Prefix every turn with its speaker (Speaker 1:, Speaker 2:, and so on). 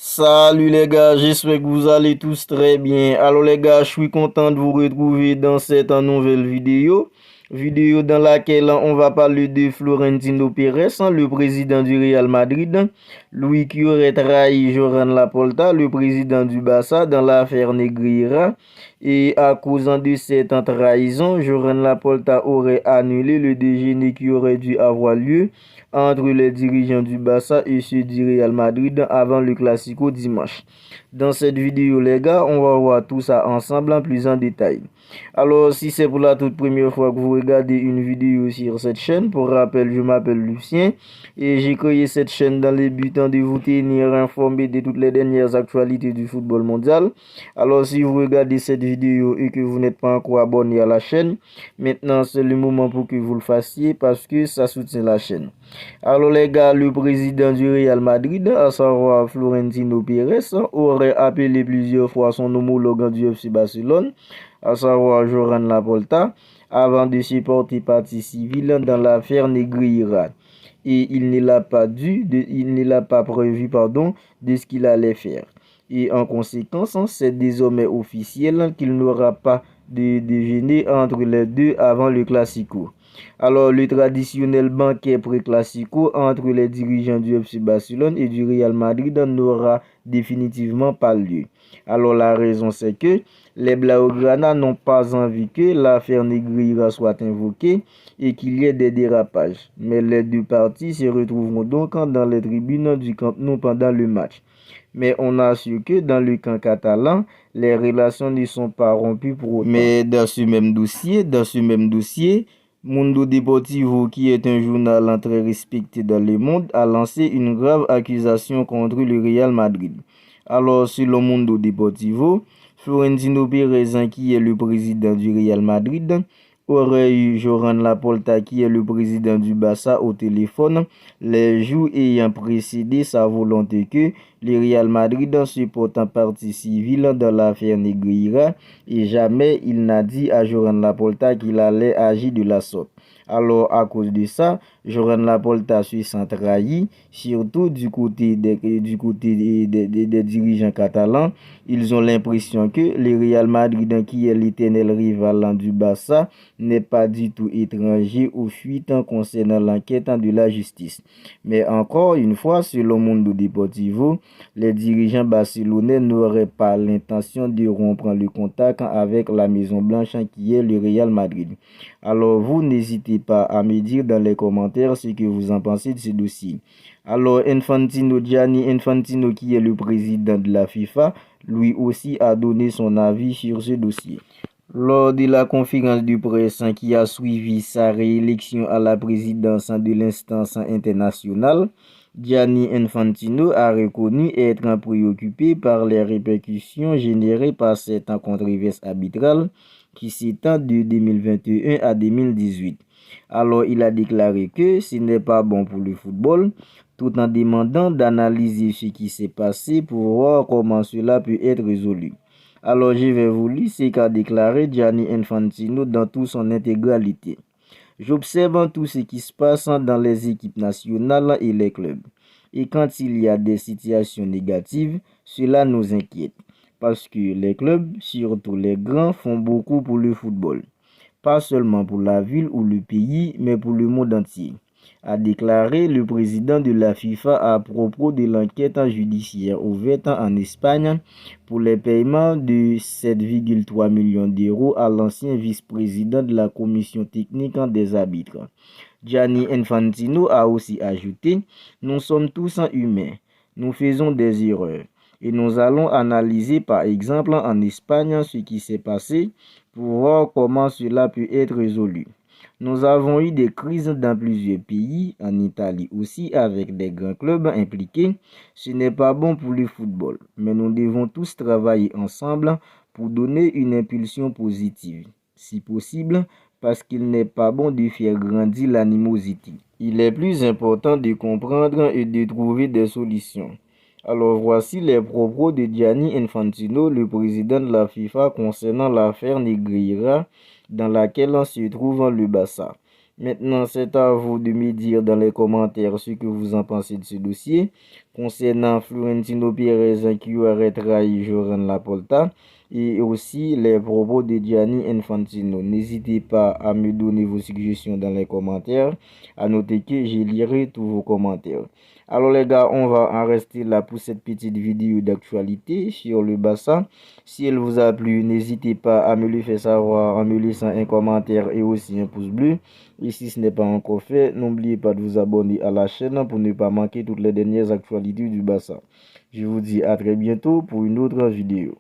Speaker 1: Salut les gars, j'espère que vous allez tous très bien. Alors les gars, je suis content de vous retrouver dans cette nouvelle vidéo dans laquelle on va parler de Florentino Pérez, le président du Real Madrid, lui qui aurait trahi Joran Laporta, le président du Barça, dans l'affaire Negreira. Et à cause de cette trahison, Joran Laporta aurait annulé le déjeuner qui aurait dû avoir lieu entre les dirigeants du Barça et ceux du Real Madrid avant le Classico dimanche. Dans cette vidéo, les gars, on va voir tout ça ensemble en plus en détail. Alors, si c'est pour la toute première fois que vous regardez une vidéo sur cette chaîne, pour rappel, je m'appelle Lucien et j'ai créé cette chaîne dans le but de vous tenir informé de toutes les dernières actualités du football mondial. Alors, si vous regardez cette vidéo et que vous n'êtes pas encore abonné à la chaîne, maintenant c'est le moment pour que vous le fassiez parce que ça soutient la chaîne. Alors les gars, le président du Real Madrid, à savoir Florentino Pérez, aurait appelé plusieurs fois son homologue du FC Barcelone, à savoir Joran Laporta, avant de se porter partie civile dans l'affaire Negreira. Et il ne l'a pas prévu, de ce qu'il allait faire. Et en conséquence, c'est désormais officiel qu'il n'aura pas de déjeuner entre les deux avant le Classico. Alors, le traditionnel banquet pré-classico entre les dirigeants du FC Barcelone et du Real Madrid n'aura définitivement pas lieu. Alors, la raison, c'est que les Blaugrana n'ont pas envie que l'affaire Negreira soit invoquée et qu'il y ait des dérapages. Mais les deux parties se retrouveront donc dans les tribunes du Camp Nou pendant le match. Mais on assure que dans le camp catalan, les relations ne sont pas rompues pour autant. Mais dans ce même dossier, Mundo Deportivo, qui est un journal très respecté dans le monde, a lancé une grave accusation contre le Real Madrid. Alors, selon Mundo Deportivo, Florentino Pérez, qui est le président du Real Madrid, aurait eu Joran Laporta, qui est le président du Barça, au téléphone les jours ayant précédé sa volonté que le Real Madrid se porte en partie civile dans l'affaire Negreira, et jamais il n'a dit à Joran Laporta qu'il allait agir de la sorte. Alors, à cause de ça, Joran Laporta se sent trahi, surtout du côté des dirigeants catalans. Ils ont l'impression que le Real Madrid, qui est l'éternel rival du Barça, n'est pas du tout étranger aux fuites concernant l'enquête de la justice. Mais encore une fois, selon Mundo Deportivo, les dirigeants barcelonais n'auraient pas l'intention de rompre le contact avec la Maison Blanche qui est le Real Madrid. Alors vous, n'hésitez pas à me dire dans les commentaires ce que vous en pensez de ce dossier. Alors Gianni Infantino, qui est le président de la FIFA, lui aussi a donné son avis sur ce dossier. Lors de la conférence de presse qui a suivi sa réélection à la présidence de l'instance internationale, Gianni Infantino a reconnu être préoccupé par les répercussions générées par cette controverse arbitrale qui s'étend de 2021 à 2018. Alors, il a déclaré que ce n'est pas bon pour le football, tout en demandant d'analyser ce qui s'est passé pour voir comment cela peut être résolu. Alors, je vais vous lire ce qu'a déclaré Gianni Infantino dans toute son intégralité. J'observe tout ce qui se passe dans les équipes nationales et les clubs. Et quand il y a des situations négatives, cela nous inquiète. Parce que les clubs, surtout les grands, font beaucoup pour le football. Pas seulement pour la ville ou le pays, mais pour le monde entier, a déclaré le président de la FIFA à propos de l'enquête judiciaire ouverte en Espagne pour les paiements de 7,3 millions d'euros à l'ancien vice-président de la commission technique des arbitres. Gianni Infantino a aussi ajouté: « Nous sommes tous humains, nous faisons des erreurs. Et nous allons analyser par exemple en Espagne ce qui s'est passé pour voir comment cela peut être résolu. Nous avons eu des crises dans plusieurs pays, en Italie aussi, avec des grands clubs impliqués. Ce n'est pas bon pour le football, mais nous devons tous travailler ensemble pour donner une impulsion positive, si possible, parce qu'il n'est pas bon de faire grandir l'animosité. Il est plus important de comprendre et de trouver des solutions. » Alors voici les propos de Gianni Infantino, le président de la FIFA, concernant l'affaire Negreira dans laquelle se trouve le Barça. Maintenant, c'est à vous de me dire dans les commentaires ce que vous en pensez de ce dossier. concernant Florentino Pérez qui aurait trahi Joran Laporta et aussi les propos de Gianni Infantino. N'hésitez pas à me donner vos suggestions dans les commentaires. À noter que je lirai tous vos commentaires. Alors les gars, on va en rester là pour cette petite vidéo d'actualité sur le Barça. Si elle vous a plu, n'hésitez pas à me le faire savoir en me laissant un commentaire et aussi un pouce bleu. Et si ce n'est pas encore fait, n'oubliez pas de vous abonner à la chaîne pour ne pas manquer toutes les dernières actualités du Barça. Je vous dis à très bientôt pour une autre vidéo.